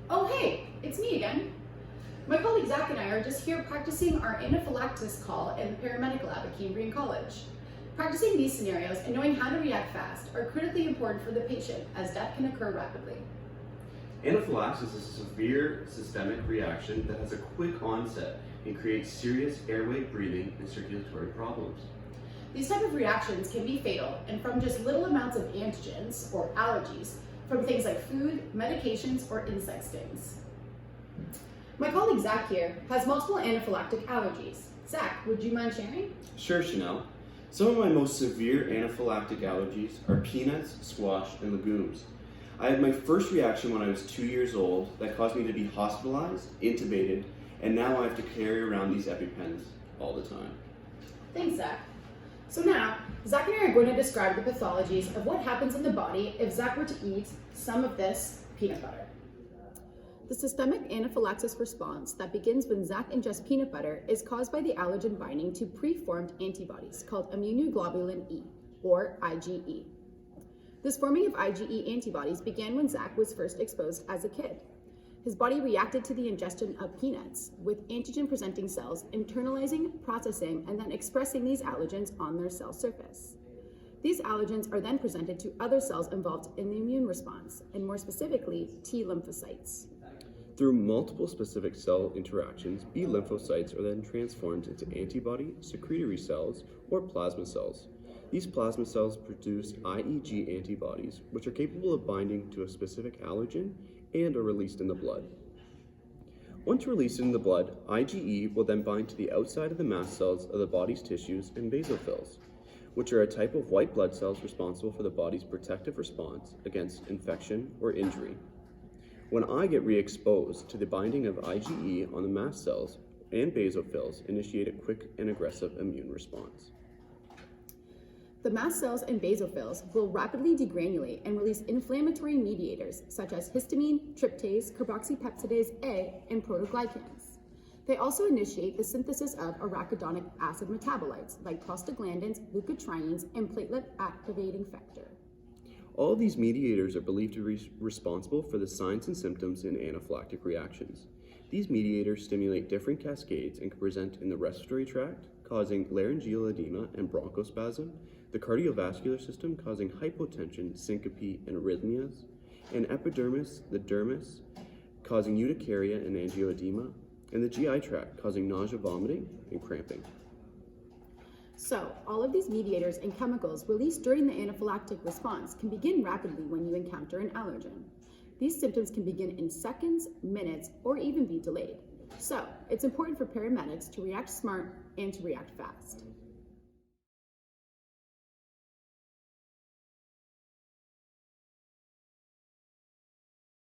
Oh hey, it's me again. My colleague Zach and I are just here practicing our anaphylaxis call in the paramedic lab at Cambrian College. Practicing these scenarios and knowing how to react fast are critically important for the patient as death can occur rapidly. Anaphylaxis is a severe systemic reaction that has a quick onset and creates serious airway, breathing, and circulatory problems. These type of reactions can be fatal and from just little amounts of antigens or allergies from things like food, medications, or insect stings. My colleague Zach here has multiple anaphylactic allergies. Zach, would you mind sharing? Sure, Chanel. Some of my most severe anaphylactic allergies are peanuts, squash, and legumes. I had my first reaction when I was 2 years old that caused me to be hospitalized, intubated, and now I have to carry around these EpiPens all the time. Thanks, Zach. So now, Zach and I are going to describe the pathologies of what happens in the body if Zach were to eat some of this peanut butter. The systemic anaphylaxis response that begins when Zach ingests peanut butter is caused by the allergen binding to preformed antibodies called immunoglobulin E, or IgE. This forming of IgE antibodies began when Zach was first exposed as a kid. His body reacted to the ingestion of peanuts, with antigen-presenting cells internalizing, processing, and then expressing these allergens on their cell surface. These allergens are then presented to other cells involved in the immune response, and more specifically, T lymphocytes. Through multiple specific cell interactions, B lymphocytes are then transformed into antibody, secretory cells, or plasma cells. These plasma cells produce IgE antibodies, which are capable of binding to a specific allergen and are released in the blood. Once released in the blood, IgE will then bind to the outside of the mast cells of the body's tissues and basophils, which are a type of white blood cells responsible for the body's protective response against infection or injury. When I get re-exposed to the binding of IgE on the mast cells and basophils, initiate a quick and aggressive immune response. The mast cells and basophils will rapidly degranulate and release inflammatory mediators such as histamine, tryptase, carboxypeptidase A, and protoglycans. They also initiate the synthesis of arachidonic acid metabolites like prostaglandins, leukotrienes, and platelet-activating factor. All of these mediators are believed to be responsible for the signs and symptoms in anaphylactic reactions. These mediators stimulate different cascades and can present in the respiratory tract, causing laryngeal edema and bronchospasm, the cardiovascular system causing hypotension, syncope, and arrhythmias, and epidermis, the dermis, causing urticaria and angioedema, and the GI tract causing nausea, vomiting, and cramping. So, all of these mediators and chemicals released during the anaphylactic response can begin rapidly when you encounter an allergen. These symptoms can begin in seconds, minutes, or even be delayed. So, it's important for paramedics to react smart and to react fast.